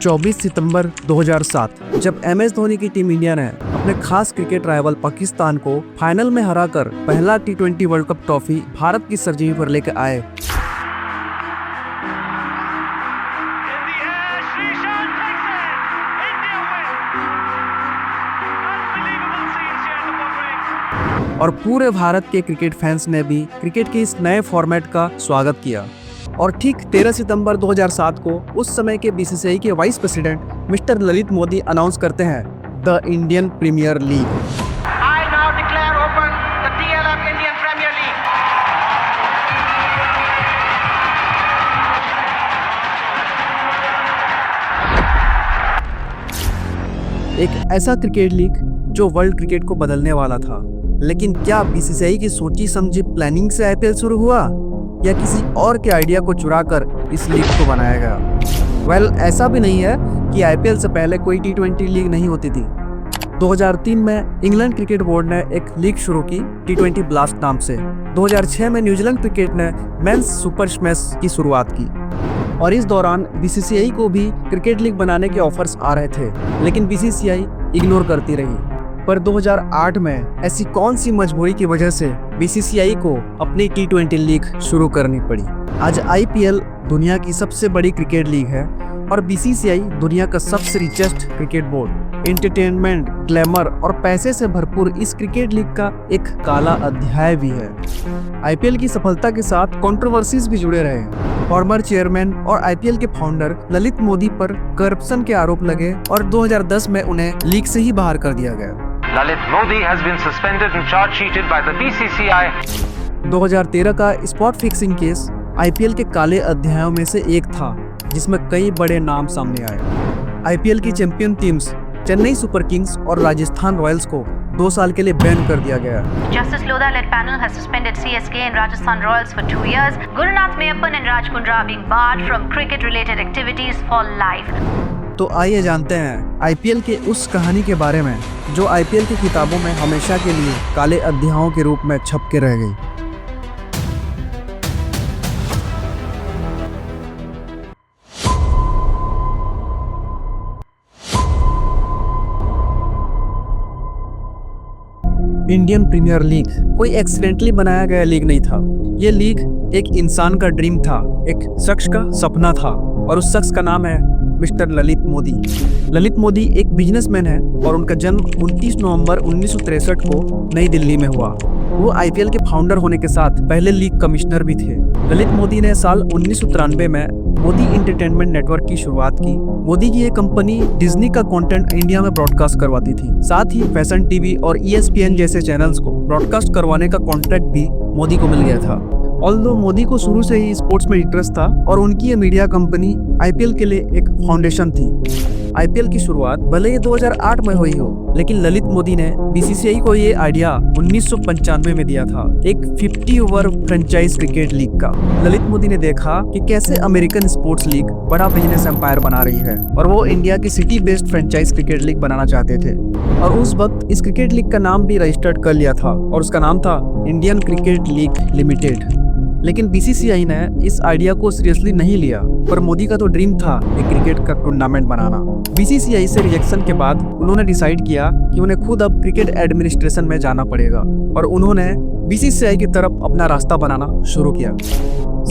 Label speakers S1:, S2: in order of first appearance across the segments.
S1: 24 सितंबर 2007 जब MS धोनी की team India ने अपने खास क्रिकेट राइवल पाकिस्तान को फाइनल में हराकर पहला T20 world cup trophy Bharat की सरजमी पर लेकर आए। और पूरे भारत के क्रिकेट फैंस ने भी क्रिकेट के इस नए फॉर्मेट का स्वागत किया। और ठीक 13 सितंबर 2007 को उस समय के BCCI के vice president mister Lalit Modi announce करते हैं the Indian Premier League.
S2: I now declare open the DLF Indian Premier League.
S1: एक ऐसा क्रिकेट लीग जो वर्ल्ड क्रिकेट को बदलने वाला था। लेकिन क्या BCCI की सोची समझी प्लानिंग से IPL शुरू हुआ या किसी और के आइडिया को चुराकर इस लीग को बनाया गया? ऐसा भी नहीं है कि IPL से पहले कोई T20 लीग नहीं होती थी। 2003 में इंग्लैंड क्रिकेट बोर्ड ने एक लीग शुरू की T20 ब्लास्ट नाम से। 2006 में न्यूजीलैंड क्रिकेट ने मेंस सुपर स्मैश की शुरुआत की और इस दौरान BCCI को भी क्रिकेट लीग बनाने के ऑफर्स आ रहे थे, लेकिन BCCI इग्नोर करती रही। पर 2008 में ऐसी कौन सी मजबूरी की वजह से BCCI को अपनी T20 लीग शुरू करनी पड़ी। आज IPL दुनिया की सबसे बड़ी क्रिकेट लीग है और BCCI दुनिया का सबसे richest cricket board. Entertainment, glamour और पैसे से भरपूर इस क्रिकेट लीग का एक काला अध्याय भी है। IPL की सफलता के साथ कंट्रोवर्सीज भी जुड़े रहे। फॉर्मर चेयरमैन और IPL के फाउंडर ललित मोदी पर करप्शन के आरोप लगे और 2010 में उन्हें लीग से ही बाहर कर दिया गया।
S2: Lalit Modi has been suspended and charge sheeted by the BCCI.
S1: 2013 का स्पॉट फिक्सिंग केस IPL के काले अध्यायों में से एक था, जिसमें कई बड़े नाम सामने आए। IPL की champion teams Chennai super Kings और राजस्थान रॉयल्स को 2 साल के लिए बैन कर दिया गया।
S3: Justice Lodha-led panel has suspended CSK and Rajasthan Royals for 2 years. Gurunath Mayappan and Raj Kundra are being barred from cricket-related activities for life.
S1: तो आइए जानते हैं IPL के उस कहानी के बारे में जो IPL की किताबों में हमेशा के लिए काले अध्यायों के रूप में छप के रह गई। इंडियन प्रीमियर लीग कोई एक्सीडेंटली बनाया गया लीग नहीं था। ये लीग एक इंसान का ड्रीम था, एक शख्स का सपना था और उस शख्स का नाम है मिस्टर ललित मोदी। ललित मोदी एक बिजनेसमैन है और उनका जन्म 29 नवंबर 1963 को नई दिल्ली में हुआ। वो IPL के फाउंडर होने के साथ पहले लीग कमिश्नर भी थे। ललित मोदी ने साल 1993 में मोदी एंटरटेनमेंट नेटवर्क की शुरुआत की। मोदी की ये कंपनी डिज्नी का कंटेंट इंडिया में ब्रॉडकास्ट करवाती थी। साथ ही फैशन टीवी और ESPN जैसे चैनल्स को ब्रॉडकास्ट करवाने का कॉन्ट्रैक्ट भी मोदी को मिल गया था। ऑल्दो मोदी को शुरू से ही स्पोर्ट्स में इंटरेस्ट था और उनकी ये मीडिया कंपनी IPL के लिए एक फाउंडेशन थी। IPL की शुरुआत भले ही 2008 में हुई हो, लेकिन ललित मोदी ने BCCI को ये आइडिया 1995 में दिया था, एक 50 ओवर फ्रेंचाइज क्रिकेट लीग का। ललित मोदी ने देखा कि कैसे अमेरिकन स्पोर्ट्स लीग बड़ा बिजनेस एम्पायर बना रही है और वो इंडिया की city based franchise cricket league बनाना चाहते थे। और उस वक्त इस क्रिकेट लीग का नाम भी रजिस्टर्ड कर लिया था और उसका नाम था इंडियन क्रिकेट लीग लिमिटेड। लेकिन BCCI ने इस आइडिया को सीरियसली नहीं लिया, पर मोदी का तो ड्रीम था एक क्रिकेट का टूर्नामेंट बनाना। BCCI से रिजेक्शन के बाद उन्होंने डिसाइड किया कि उन्हें खुद अब क्रिकेट एडमिनिस्ट्रेशन में जाना पड़ेगा और उन्होंने BCCI की तरफ अपना रास्ता बनाना शुरू किया।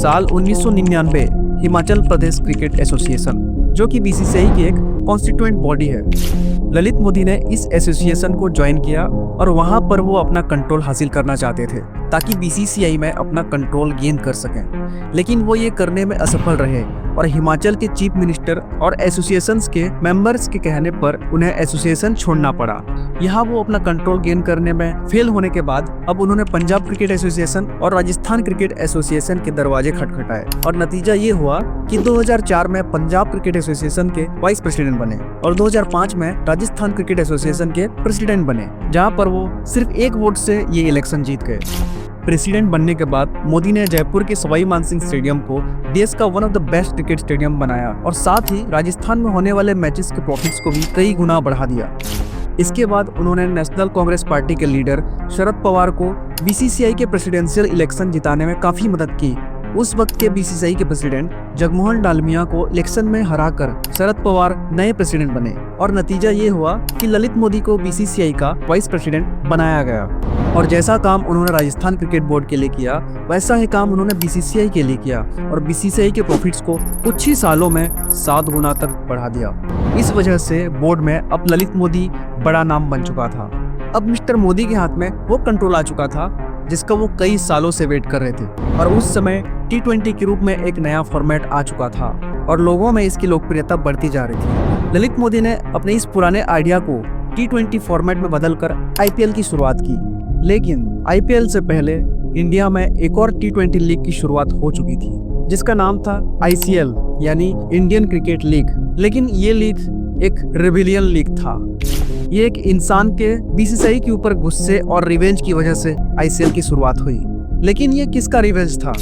S1: साल 1999 हिमाचल प्रदेश क्रिकेट एसोसिएशन, जो कि BCCI की एक कॉन्स्टिट्यूएंट बॉडी है, ललित मोदी ने इस एसोसिएशन को ज्वाइन किया और वहां पर वो अपना कंट्रोल हासिल करना चाहते थे ताकि BCCI में अपना कंट्रोल गेन कर सकें। लेकिन वो ये करने में असफल रहे और हिमाचल के चीफ मिनिस्टर और एसोसिएशंस के मेंबर्स के कहने पर उन्हें एसोसिएशन छोड़ना पड़ा। यहाँ वो अपना कंट्रोल गेन करने में फेल होने के बाद अब उन्होंने पंजाब क्रिकेट एसोसिएशन और राजस्थान क्रिकेट एसोसिएशन के दरवाजे खटखटाए और नतीजा ये हुआ कि 2004 में पंजाब क्रिकेट एसोसिएशन के वाइस प्रेसिडेंट बने और 2005 में राजस्थान क्रिकेट एसोसिएशन के प्रेसिडेंट बने, जहाँ पर वो सिर्फ 1 वोट से ये इलेक्शन जीत गए। प्रेसिडेंट बनने के बाद मोदी ने जयपुर के सवाई मानसिंह स्टेडियम को देश का one of the best cricket stadium बनाया और साथ ही राजस्थान में होने वाले मैचेस के प्रॉफिट्स को भी कई गुना बढ़ा दिया। इसके बाद उन्होंने नेशनल कांग्रेस पार्टी के लीडर शरद पवार को BCCI के प्रेसिडेंशियल इलेक्शन जिताने में काफी मदद की उस वक्त के बीसीसीआई के प्रेसिडेंट जगमोहन डालमिया को इलेक्शन में हराकर शरद पवार नए प्रेसिडेंट बने और नतीजा ये हुआ कि ललित मोदी को बीसीसीआई का वाइस प्रेसिडेंट बनाया गया। और जैसा काम उन्होंने राजस्थान क्रिकेट बोर्ड के लिए किया, वैसा ही काम उन्होंने बीसीसीआई के लिए किया और बीसीसीआई के प्रॉफिट्स को कुछ ही सालों में 7 गुना तक बढ़ा दिया। इस वजह से बोर्ड में अब ललित मोदी बड़ा नाम बन चुका था। अब मिस्टर मोदी के हाथ में वो कंट्रोल आ चुका था जिसका वो कई सालों से वेट कर रहे थे। और उस समय T20 के रूप में एक नया फॉर्मेट आ चुका था और लोगों में इसकी लोकप्रियता बढ़ती जा रही थी। ललित मोदी ने अपने इस पुराने आइडिया को T20 फॉर्मेट में बदलकर IPL की शुरुआत की। लेकिन IPL से पहले इंडिया में एक और T20 लीग की शुरुआत हो चुकी थी जिसका नाम था ICL यानी इंडियन क्रिकेट लीग। लेकिन ये लीग एक रेबिलियन लीग था। ये एक इंसान के बीसीसीआई के ऊपर गुस्से और रिवेंज की वजह से ICL की शुरुआत हुई। लेकिन ये किसका रिवेंज था?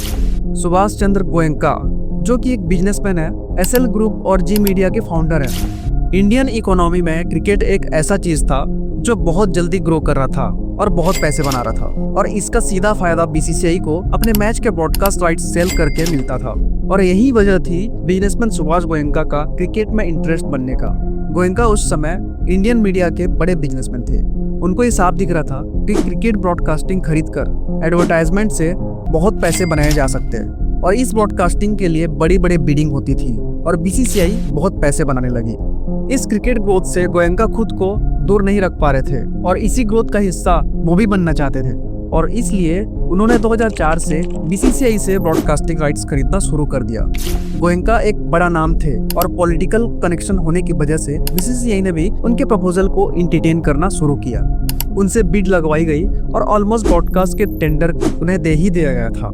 S1: सुभाष चंद्र गोयनका, जो कि एक बिजनेसमैन है, SL ग्रुप और जी मीडिया के फाउंडर हैं। इंडियन इकोनॉमी में क्रिकेट एक ऐसा चीज था जो बहुत जल्दी ग्रो कर रहा था और बहुत पैसे बना रहा था और इसका सीधा फायदा बीसीसीआई को अपने मैच के ब्रॉडकास्ट राइट्स सेल करके मिलता था। और यही वजह थी बिजनेसमैन सुभाष गोयनका का क्रिकेट में इंटरेस्ट बनने का। गोयनका उस समय इंडियन मीडिया के बड़े बिजनेसमैन थे। उनको ये साफ दिख रहा था कि क्रिकेट ब्रॉडकास्टिंग खरीदकर एडवर्टाइजमेंट से बहुत पैसे बनाए जा सकते हैं और इस ब्रॉडकास्टिंग के लिए बड़ी बड़ी बिडिंग होती थी और बीसीसीआई बहुत पैसे बनाने लगी। इस क्रिकेट ग्रोथ से गोयनका खुद को दूर नहीं रख पा रहे थे और इसी ग्रोथ का हिस्सा वो भी बनना चाहते थे और इसलिए उन्होंने 2004 से बीसीसीआई से ब्रॉडकास्टिंग राइट्स खरीदना शुरू कर दिया। गोयनका एक बड़ा नाम थे और पॉलिटिकल कनेक्शन होने की वजह से बीसीसीआई ने भी उनके प्रपोजल को एंटरटेन करना शुरू किया। उनसे बिड लगवाई गई और ऑलमोस्ट ब्रॉडकास्ट के टेंडर उन्हें दे ही दिया गया था।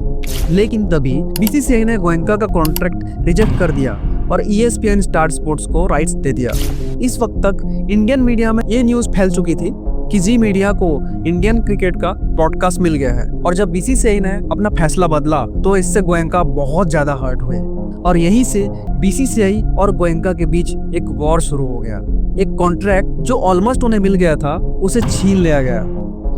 S1: लेकिन तभी बीसीसीआई ने गोयनका का कॉन्ट्रैक्ट रिजेक्ट कर दिया और ESPN स्टार स्पोर्ट्स को राइट्स दे दिया। इस वक्त तक इंडियन मीडिया में ये न्यूज फैल चुकी थी कि जी मीडिया को इंडियन क्रिकेट का ब्रॉडकास्ट मिल गया है और जब बीसीसीआई ने अपना फैसला बदला तो इससे गोयनका बहुत ज्यादा हर्ट हुए और यहीं से बीसीसीआई और गोयनका के बीच एक वॉर शुरू हो गया। एक कॉन्ट्रैक्ट जो ऑलमोस्ट उन्हें मिल गया था उसे छीन लिया गया।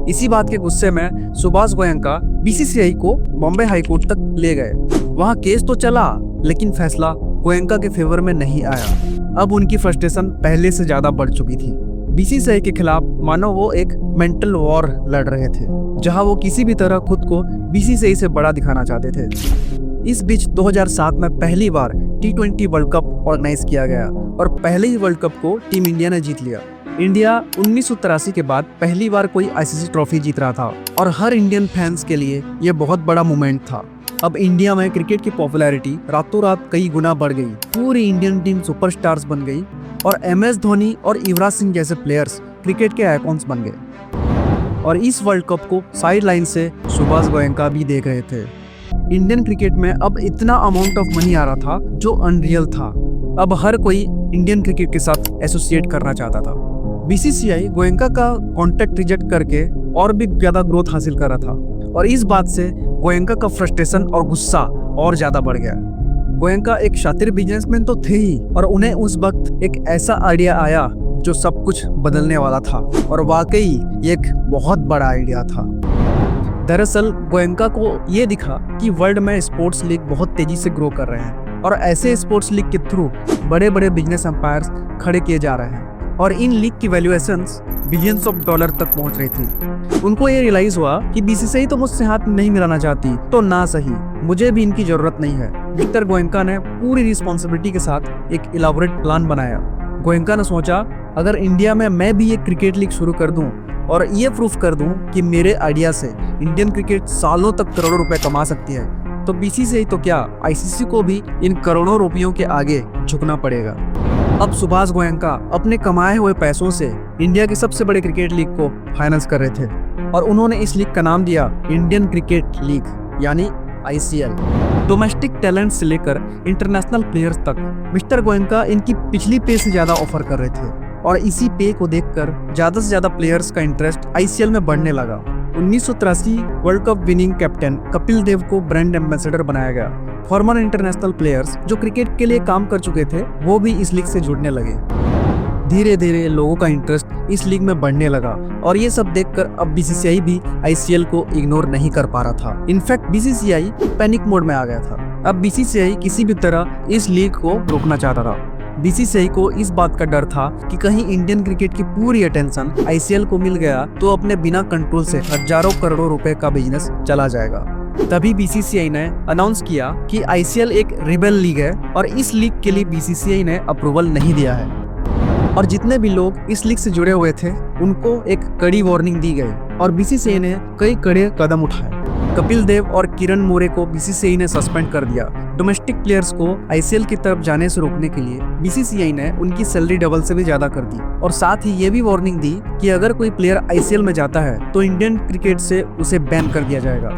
S1: इसी बात के गुस्से में सुभाष गोयनका बीसीसीआई को बॉम्बे हाईकोर्ट तक ले गए। वहाँ केस तो चला लेकिन फैसला गोयनका के फेवर में नहीं आया। अब उनकी फ्रस्ट्रेशन पहले से ज्यादा बढ़ चुकी थी। बीसीसीआई के खिलाफ मानो वो एक मेंटल वॉर लड़ रहे थे जहां वो किसी भी तरह खुद को बीसीसीआई से बड़ा दिखाना चाहते थे। इस बीच 2007 में पहली बार T20 वर्ल्ड कप ऑर्गेनाइज किया गया और पहले ही वर्ल्ड कप को टीम इंडिया ने जीत लिया। इंडिया 1983 के बाद पहली बार कोई ICC ट्रॉफी जीत रहा था और हर इंडियन फैंस के लिए ये बहुत बड़ा मोमेंट था। अब इंडिया में क्रिकेट की पॉपुलैरिटी रातों रात कई गुना बढ़ गई। पूरी इंडियन टीम सुपरस्टार्स बन गई और MS धोनी और युवराज सिंह जैसे प्लेयर्स क्रिकेट के आइकॉन्स बन गए। और इस वर्ल्ड कप को साइड लाइन से सुभाष गोयनका भी देख रहे थे। इंडियन क्रिकेट में अब इतना अमाउंट ऑफ मनी आ रहा था जो अनरियल था। अब हर कोई इंडियन क्रिकेट के साथ एसोसिएट करना चाहता था। बीसीसीआई गोयनका का कॉन्ट्रैक्ट रिजेक्ट करके और भी ज्यादा ग्रोथ हासिल कर रहा था और इस बात से गोयनका का फ्रस्ट्रेशन और गुस्सा और ज्यादा बढ़ गया। गोयनका एक शातिर बिजनेसमैन तो थे ही और उन्हें उस वक्त एक ऐसा आइडिया आया जो सब कुछ बदलने वाला था और वाकई एक बहुत बड़ा आइडिया था। दरअसल गोयनका को ये दिखा कि वर्ल्ड में स्पोर्ट्स लीग बहुत तेजी से ग्रो कर रहे हैं और ऐसे स्पोर्ट्स लीग के थ्रू बड़े बड़े बिजनेस एम्पायर्स खड़े किए जा रहे हैं और इन लीग की वैल्यूएशंस बिलियंस ऑफ डॉलर तक पहुंच रही थी। उनको ये रियलाइज हुआ कि बीसीसीआई तो मुझसे हाथ नहीं मिलाना चाहती तो ना सही, मुझे भी इनकी जरूरत नहीं है। मिस्टर गोयनका ने पूरी रिस्पॉन्सिबिलिटी के साथ एक इलाबोरेट प्लान बनाया। गोयनका ने सोचा अगर इंडिया में मैं भी एक क्रिकेट लीग शुरू कर दूं और ये प्रूफ कर दूं कि मेरे आइडिया से इंडियन क्रिकेट सालों तक करोड़ों रुपए कमा सकती है तो बीसीसीआई तो क्या ICC को भी इन करोड़ों रुपयों के आगे झुकना पड़ेगा। अब सुभाष गोयनका अपने कमाए हुए पैसों से इंडिया के सबसे बड़े क्रिकेट लीग को फाइनेंस कर रहे थे और उन्होंने इस लीग का नाम दिया इंडियन क्रिकेट लीग यानी ICL। डोमेस्टिक टैलेंट से लेकर इंटरनेशनल प्लेयर्स तक मिस्टर गोयनका इनकी पिछली पे से ज्यादा ऑफर कर रहे थे और इसी पे को देखकर ज्यादा से ज्यादा प्लेयर्स का इंटरेस्ट ICL में बढ़ने लगा। 1983 world cup winning captain Kapil Dev को ब्रांड एम्बेसडर बनाया गया। फॉर्मर इंटरनेशनल प्लेयर्स जो क्रिकेट के लिए काम कर चुके थे वो भी इस लीग से जुड़ने लगे। धीरे धीरे लोगों का इंटरेस्ट इस लीग में बढ़ने लगा और ये सब देखकर अब बीसीसीआई भी आईसीएल को इग्नोर नहीं कर पा रहा था। इनफैक्ट बीसीसीआई पैनिक मोड में आ गया था। अब बीसीसीआई किसी भी तरह इस लीग को रोकना चाहता था। बीसीसीआई को इस बात का डर था कि कहीं इंडियन क्रिकेट की पूरी अटेंशन आईसीएल को मिल गया तो अपने बिना कंट्रोल से हजारों करोड़ों रुपए का बिजनेस चला जाएगा। तभी बीसीसीआई ने अनाउंस किया कि आईसीएल एक रिबेल लीग है और इस लीग के लिए बीसीसीआई ने अप्रूवल नहीं दिया है और जितने भी लोग इस लीग से जुड़े हुए थे उनको एक कड़ी वार्निंग दी गई और बीसीसीआई ने कई कड़े कदम उठाए। कपिल देव और किरण मोरे को बीसीसीआई ने सस्पेंड कर दिया। डोमेस्टिक प्लेयर्स को आईसीएल की तरफ जाने से रोकने के लिए बीसीसीआई ने उनकी सैलरी डबल से भी ज्यादा कर दी और साथ ही ये भी वार्निंग दी कि अगर कोई प्लेयर आईसीएल में जाता है तो इंडियन क्रिकेट से उसे बैन कर दिया जाएगा।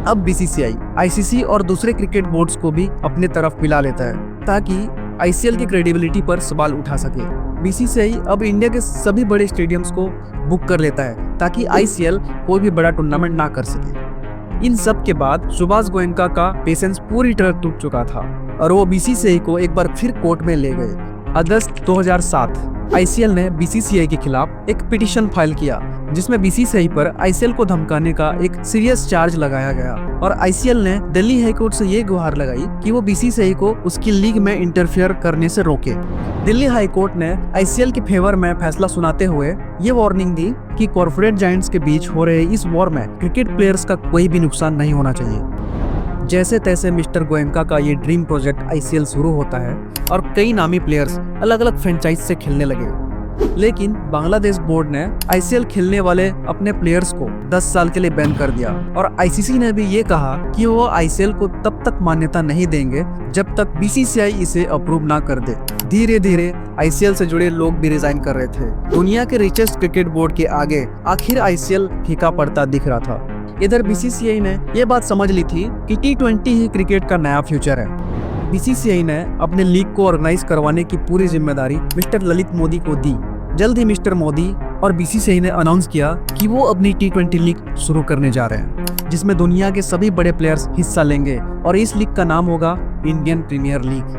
S1: अब बीसीसीआई आईसीसी और दूसरे क्रिकेट बोर्ड्स को भी अपने तरफ मिला लेता है ताकि आईसीएल की क्रेडिबिलिटी पर सवाल उठा सके। बीसीसीआई अब इंडिया के सभी बड़े स्टेडियम्स को बुक कर लेता है ताकि आईसीएल कोई भी बड़ा टूर्नामेंट ना कर सके। इन सब के बाद सुभाष गोयनका का पेशेंस पूरी तरह टूट चुका था और वो बीसीसीआई को एक बार फिर कोर्ट में ले गए। अगस्त 2007 आईसीएल ने बीसीसीआई के खिलाफ एक पिटीशन फाइल किया जिसमें बीसीसीआई पर आईसीएल को धमकाने का एक सीरियस चार्ज लगाया गया और आईसीएल ने दिल्ली हाईकोर्ट से ये गुहार लगाई कि वो बीसीसीआई को उसकी लीग में इंटरफेयर करने से रोके। दिल्ली हाईकोर्ट ने आईसीएल के फेवर में फैसला सुनाते हुए ये वार्निंग दी कि कॉर्पोरेट जायंट्स के बीच हो रहे इस वॉर में क्रिकेट प्लेयर्स का कोई भी नुकसान नहीं होना चाहिए। जैसे तैसे मिस्टर गोयनका का ये ड्रीम प्रोजेक्ट आईसीएल शुरू होता है और कई नामी प्लेयर्स अलग अलग फ्रेंचाइज से खेलने लगे। लेकिन बांग्लादेश बोर्ड ने आईसीएल खेलने वाले अपने प्लेयर्स को 10 साल के लिए बैन कर दिया और आईसीसी ने भी ये कहा कि वो आईसीएल को तब तक मान्यता नहीं देंगे जब तक बीसीसीआई इसे अप्रूव ना कर दे। धीरे धीरे आईसीएल से जुड़े लोग भी रिजाइन कर रहे थे। दुनिया के रिचेस्ट क्रिकेट बोर्ड के आगे आखिर आईसीएल फीका पड़ता दिख रहा था। इधर बीसीसीआई ने ये बात समझ ली थी कि T20 ही क्रिकेट का नया फ्यूचर है। बीसीसीआई ने अपने लीग को ऑर्गेनाइज करवाने की पूरी जिम्मेदारी मिस्टर ललित मोदी को दी। जल्द ही मिस्टर मोदी और बीसीसीआई ने अनाउंस किया कि वो अपनी T20 लीग शुरू करने जा रहे हैं जिसमें दुनिया के सभी बड़े प्लेयर्स हिस्सा लेंगे और इस लीग का नाम होगा Indian Premier League.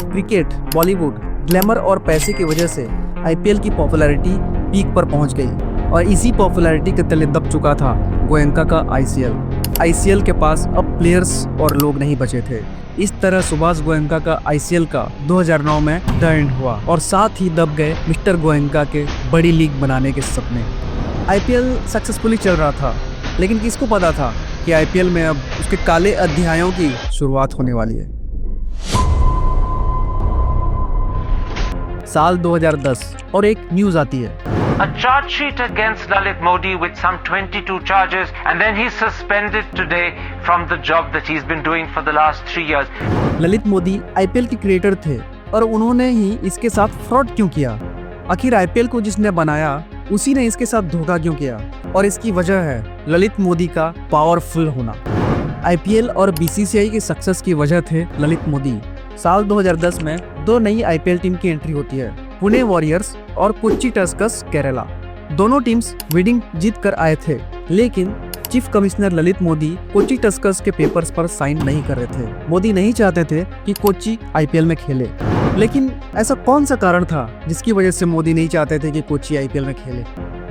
S1: Cricket, Bollywood, glamour और पैसे की वजह से आईपीएल की पॉपुलैरिटी पीक पर पहुंच गई और इसी पॉपुलैरिटी के तले दब चुका था गोयनका का आईसीएल के पास अब प्लेयर्स और लोग नहीं बचे थे। इस तरह सुभाष गोयनका का आईसीएल का 2009 में द एंड हुआ और साथ ही दब गए मिस्टर गोयनका के बड़ी लीग बनाने के सपने। आईपीएल सक्सेसफुली चल रहा था लेकिन किसको पता था कि आईपीएल में अब उसके काले अध्यायों की शुरुआत होने वाली है। साल 2010 और एक न्यूज आती है,
S4: A charge sheet against Lalit Modi with some 22 charges, and then he's suspended today from the job that he's been doing for the last 3 years.
S1: Lalit Modi IPL के क्रिएटर थे और उन्होंने ही इसके साथ फ्रॉड क्यों किया? आखिर आईपीएल को जिसने बनाया उसी ने इसके साथ धोखा क्यों किया? और इसकी वजह है ललित मोदी का पावरफुल होना। आईपीएल और बीसीसीआई की सक्सेस की वजह थे ललित मोदी। साल 2010 में 2 नई आईपीएल टीम की एंट्री होती है, पुणे वॉरियर्स और कोच्चि टस्कर्स केरला। दोनों टीम्स बिडिंग जीत कर आए थे लेकिन chief commissioner Lalit Modi Kochi Tuskers के पेपर्स पर साइन नहीं कर रहे थे। मोदी नहीं चाहते थे कि कोच्चि आईपीएल में खेले। लेकिन ऐसा कौन सा कारण था जिसकी वजह से मोदी नहीं चाहते थे कि कोच्चि आईपीएल में खेले?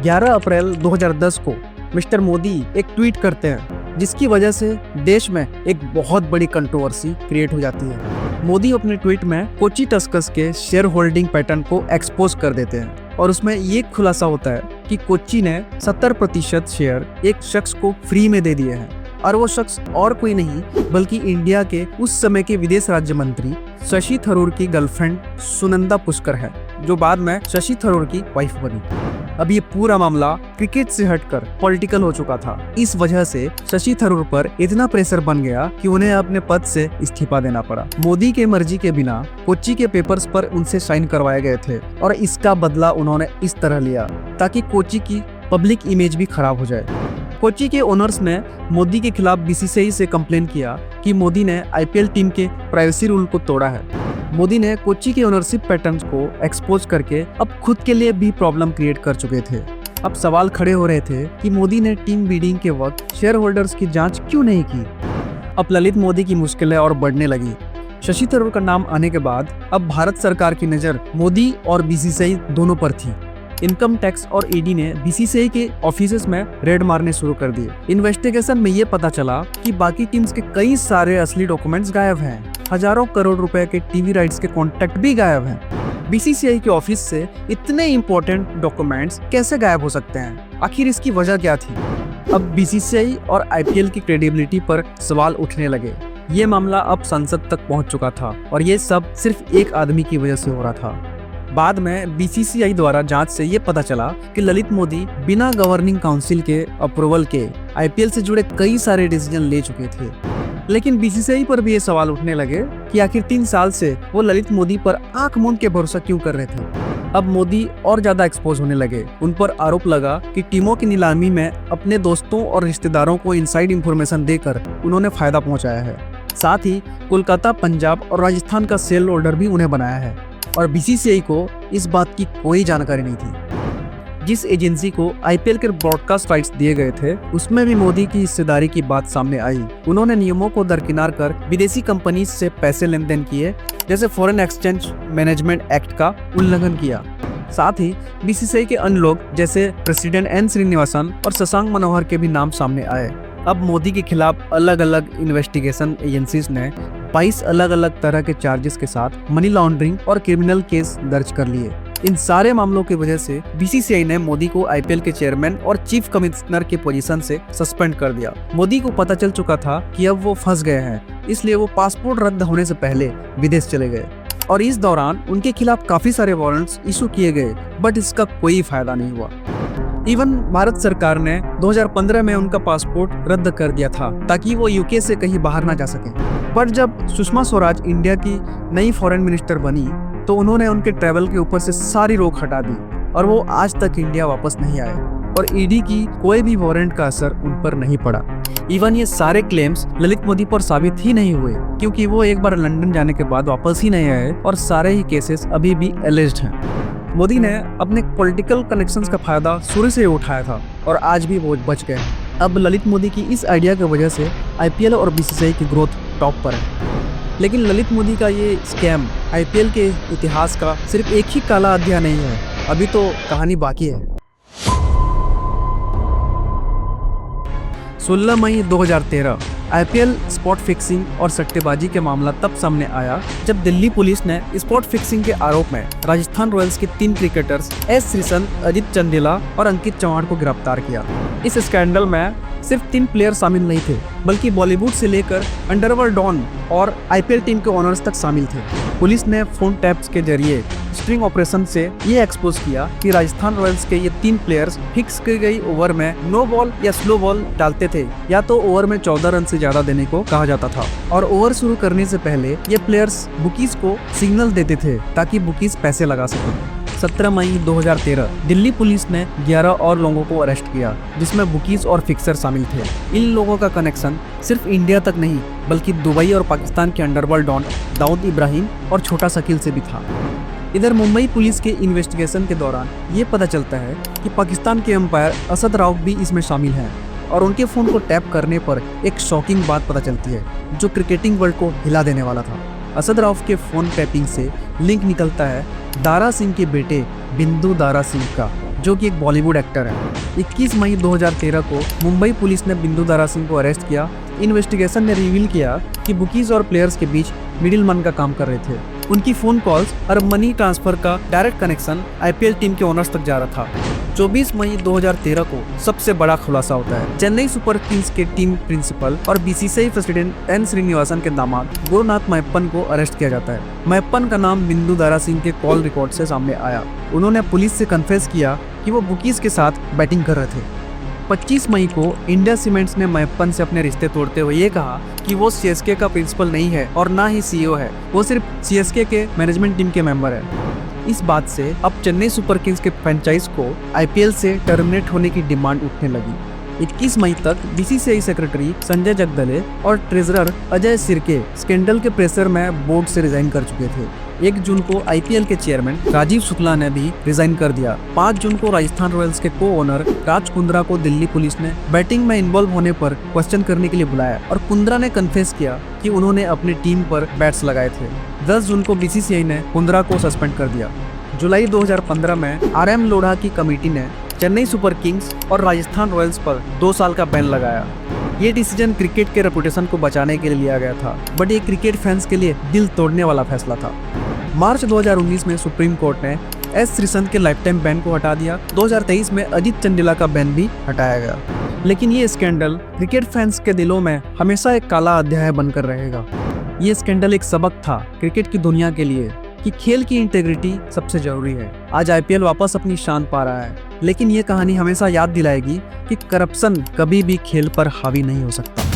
S1: 11 अप्रैल 2010 को मिस्टर मोदी एक ट्वीट करते हैं जिसकी वजह से देश में एक बहुत बड़ी कंट्रोवर्सी क्रिएट हो जाती है। मोदी अपने ट्वीट में कोच्चि टस्कर्स के शेयर होल्डिंग पैटर्न को एक्सपोज कर देते हैं और उसमें ये खुलासा होता है कि कोच्चि ने 70% शेयर एक शख्स को फ्री में दे दिए हैं और वो शख्स और कोई नहीं बल्कि इंडिया के उस समय के विदेश राज्य मंत्री शशि थरूर की गर्लफ्रेंड सुनंदा पुष्कर है, जो बाद में शशि थरूर की वाइफ बनी। अब ये पूरा मामला क्रिकेट से हटकर पॉलिटिकल हो चुका था। इस वजह से शशि थरूर पर इतना प्रेशर बन गया कि उन्हें अपने पद से इस्तीफा देना पड़ा। मोदी के मर्जी के बिना कोच्चि के पेपर्स पर उनसे साइन करवाए गए थे और इसका बदला उन्होंने इस तरह लिया ताकि कोच्चि की पब्लिक इमेज भी खराब हो जाए। कोच्चि के ओनर्स ने मोदी के खिलाफ बीसीसीआई से कंप्लेन किया कि मोदी ने आईपीएल टीम के प्राइवेसी रूल को तोड़ा है। मोदी ने कोच्चि के ओनरशिप पैटर्न्स को एक्सपोज करके अब खुद के लिए भी प्रॉब्लम क्रिएट कर चुके थे। अब सवाल खड़े हो रहे थे कि मोदी ने टीम बिडिंग के वक्त शेयर होल्डर्स की जांच क्यों नहीं की। अब ललित मोदी की मुश्किलें और बढ़ने लगी। शशि थरूर का नाम आने के बाद अब भारत सरकार की नजर मोदी और बीसीसीआई दोनों पर थी। इनकम टैक्स और ईडी ने बीसीसीआई के ऑफिसेस में रेड मारने शुरू कर दिए। इन्वेस्टिगेशन में ये पता चला कि बाकी टीम्स के कई सारे असली डॉक्यूमेंट्स गायब हैं। हजारों करोड़ रुपए के टीवी राइट्स के कॉन्ट्रैक्ट भी गायब हैं। बीसीसीआई के ऑफिस से इतने इम्पोर्टेंट डॉक्यूमेंट्स कैसे गायब हो सकते हैं? आखिर इसकी वजह क्या थी? अब बीसीसीआई और आईपीएल की क्रेडिबिलिटी पर सवाल उठने लगे। ये मामला अब संसद तक पहुंच चुका था और ये सब सिर्फ एक आदमी की वजह से हो रहा था। बाद में बीसीसीआई द्वारा जांच से ये पता चला कि ललित मोदी बिना गवर्निंग काउंसिल के अप्रूवल के आईपीएल से जुड़े कई सारे डिसीजन ले चुके थे। लेकिन बीसीसीआई पर भी ये सवाल उठने लगे कि आखिर 3 साल से वो ललित मोदी पर आंख मूंद के भरोसा क्यों कर रहे थे। अब मोदी और ज्यादा एक्सपोज होने लगे। उन पर आरोप लगा कि टीमों की नीलामी में अपने दोस्तों और रिश्तेदारों को इनसाइड इंफॉर्मेशन देकर उन्होंने फायदा पहुंचाया है। साथ ही कोलकाता, पंजाब और राजस्थान का सेल होल्डर भी उन्हें बनाया है और बीसीसीआई को इस बात की कोई जानकारी नहीं थी। जिस एजेंसी को आईपीएल के ब्रॉडकास्ट राइट्स दिए गए थे उसमें भी मोदी की हिस्सेदारी की बात सामने आई। उन्होंने नियमों को दरकिनार कर विदेशी कंपनी से पैसे लेन देन किए, जैसे फॉरेन एक्सचेंज मैनेजमेंट एक्ट का उल्लंघन किया। साथ ही बीसीसीआई के अन्य लोग जैसे प्रेसिडेंट एन श्रीनिवासन और शशांक मनोहर के भी नाम सामने आए। अब मोदी के खिलाफ अलग अलग इन्वेस्टिगेशन एजेंसीज ने 22 अलग अलग तरह के चार्जेस के साथ मनी लॉन्ड्रिंग और क्रिमिनल केस दर्ज कर लिए। इन सारे मामलों की वजह से बीसीसीआई ने मोदी को आईपीएल के चेयरमैन और चीफ कमिश्नर के पोजीशन से सस्पेंड कर दिया। मोदी को पता चल चुका था कि अब वो फंस गए हैं, इसलिए वो पासपोर्ट रद्द होने से पहले विदेश चले गए और इस दौरान उनके खिलाफ काफी सारे वारंट्स इशू किए गए, बट इसका कोई फायदा नहीं हुआ। इवन भारत सरकार ने 2015 में उनका पासपोर्ट रद्द कर दिया था ताकि वो यूके से कहीं बाहर ना जा सके। पर जब सुषमा स्वराज इंडिया की नई फॉरेन मिनिस्टर बनी तो उन्होंने उनके ट्रैवल के ऊपर से सारी रोक हटा दी और वो आज तक इंडिया वापस नहीं आए और ईडी की कोई भी वारंट का असर उन पर नहीं पड़ा। इवन ये सारे क्लेम्स ललित मोदी पर साबित ही नहीं हुए क्योंकि वो एक बार लंदन जाने के बाद वापस ही नहीं आए और सारे ही केसेस अभी भी एलिज्ड हैं। मोदी ने अपने पॉलिटिकल कनेक्शंस का फायदा शुरू से उठाया था और आज भी वो बच गए। अब ललित मोदी की इस आइडिया की वजह से आईपीएल और बीसीसीआई की ग्रोथ टॉप पर है। लेकिन ललित मोदी का ये स्कैम आईपीएल के इतिहास का सिर्फ एक ही काला अध्याय नहीं है, अभी तो कहानी बाकी है। 16 मई 2013 आईपीएल स्पॉट फिक्सिंग और सट्टेबाजी के मामला तब सामने आया जब दिल्ली पुलिस ने स्पॉट फिक्सिंग के आरोप में राजस्थान रॉयल्स के 3 क्रिकेटर्स एस श्रीसंत, अजित चंदेला और अंकित चौहान को गिरफ्तार किया। इस स्कैंडल में सिर्फ 3 प्लेयर शामिल नहीं थे बल्कि बॉलीवुड से लेकर अंडरवर्ल्ड डॉन और आईपीएल टीम के ओनर्स तक शामिल थे। पुलिस ने फोन टैप्स के जरिए स्ट्रिंग ऑपरेशन से ये एक्सपोज किया कि राजस्थान रॉयल्स के ये 3 प्लेयर्स फिक्स की गई ओवर में नो बॉल या स्लो बॉल डालते थे, या तो ओवर में 14 रन से ज्यादा देने को कहा जाता था और ओवर शुरू करने से पहले ये प्लेयर्स बुकीज को सिग्नल देते थे ताकि बुकीज पैसे लगा सकें। 17 मई 2013 दिल्ली पुलिस ने 11 और लोगों को अरेस्ट किया जिसमें बुकीज और फिक्सर शामिल थे। इन लोगों का कनेक्शन सिर्फ इंडिया तक नहीं बल्कि दुबई और पाकिस्तान के अंडरवर्ल्ड डॉन दाऊद इब्राहिम और छोटा शकील से भी था। इधर मुंबई पुलिस के इन्वेस्टिगेशन के दौरान ये पता चलता है कि पाकिस्तान के अंपायर असद राउफ भी इसमें शामिल हैं और उनके फ़ोन को टैप करने पर एक शॉकिंग बात पता चलती है जो क्रिकेटिंग वर्ल्ड को हिला देने वाला था। असद राउफ के फ़ोन टैपिंग से लिंक निकलता है दारा सिंह के बेटे बिंदु दारा सिंह का, जो कि एक बॉलीवुड एक्टर है। 21 मई 2013 को मुंबई पुलिस ने बिंदु दारा सिंह को अरेस्ट किया। इन्वेस्टिगेशन ने रिवील किया कि बुकीज और प्लेयर्स के बीच मिडिलमैन का काम कर रहे थे। उनकी फोन कॉल्स और मनी ट्रांसफर का डायरेक्ट कनेक्शन आईपीएल टीम के ओनर्स तक जा रहा था। 24 मई 2013 को सबसे बड़ा खुलासा होता है। चेन्नई सुपर किंग्स के टीम प्रिंसिपल और बीसीसीआई प्रेसिडेंट एन श्रीनिवासन के दामाद गुरुनाथ मैप्पन को अरेस्ट किया जाता है। मैप्पन का नाम बिंदु दारा सिंह के कॉल रिकॉर्ड से सामने आया। उन्होंने पुलिस से कन्फेस किया कि वो बुकीज के साथ बैटिंग कर रहे थे। 25 मई को इंडिया सीमेंट्स ने मैप्पन से अपने रिश्ते तोड़ते हुए ये कहा कि वो सीएसके का प्रिंसिपल नहीं है और ना ही सीईओ है, वो सिर्फ सीएसके के मैनेजमेंट टीम के मेंबर है। इस बात से अब चेन्नई सुपर किंग्स के फ्रेंचाइज को आईपीएल से टर्मिनेट होने की डिमांड उठने लगी। 21 मई तक बीसीसीआई सेक्रेटरी संजय जगदले और ट्रेजरर अजय सिरके स्कैंडल के प्रेशर में बोर्ड से रिजाइन कर चुके थे। 1 जून को आईपीएल के चेयरमैन राजीव शुक्ला ने भी रिजाइन कर दिया। 5 जून को राजस्थान रॉयल्स के को ओनर राज कुंद्रा को दिल्ली पुलिस ने बैटिंग में इन्वॉल्व होने पर क्वेश्चन करने के लिए बुलाया और कुंद्रा ने कन्फेस किया कि उन्होंने अपनी टीम पर बैट्स लगाए थे। 10 जून को बीसीसीआई ने कुंद्रा को सस्पेंड कर दिया। जुलाई 2015 में आरएम लोढ़ा की कमेटी ने चेन्नई सुपर किंग्स और राजस्थान रॉयल्स पर 2 साल का बैन लगाया। ये डिसीजन क्रिकेट के रेपुटेशन को बचाने के लिए लिया गया था, बट ये क्रिकेट फैंस के लिए दिल तोड़ने वाला फैसला था। मार्च 2019 में सुप्रीम कोर्ट ने एस श्रीसंत के लाइफ टाइम बैन को हटा दिया। 2023 में अजीत चंडीला का बैन भी हटाया गया। लेकिन ये स्कैंडल क्रिकेट फैंस के दिलों में हमेशा एक काला अध्याय बनकर रहेगा। ये स्कैंडल एक सबक था क्रिकेट की दुनिया के लिए कि खेल की इंटेग्रिटी सबसे जरूरी है। आज आईपीएल वापस अपनी शान पा रहा है, लेकिन ये कहानी हमेशा याद दिलाएगी कि करप्शन कभी भी खेल पर हावी नहीं हो सकता।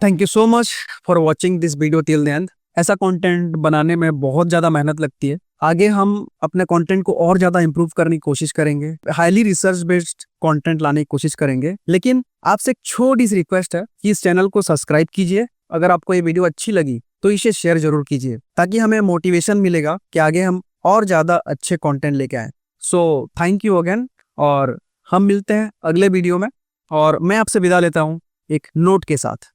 S1: Thank you so much for watching this video till the end. ऐसा कंटेंट बनाने में बहुत ज़्यादा मेहनत लगती है। आगे हम अपने कंटेंट को और ज़्यादा इंप्रूव करने की कोशिश करेंगे, हाईली रिसर्च बेस्ड कंटेंट लाने की कोशिश करेंगे। लेकिन आपसे एक छोटी सी रिक्वेस्ट है कि इस चैनल को सब्सक्राइब कीजिए। अगर आपको ये वीडियो अच्छी लगी तो इसे शेयर जरूर कीजिए, ताकि हमें मोटिवेशन मिलेगा कि आगे हम और ज़्यादा अच्छे कंटेंट लेके आएँ। सो थैंक यू अगेन, और हम मिलते हैं अगले वीडियो में। और मैं आपसे विदा लेता हूँ एक नोट के साथ।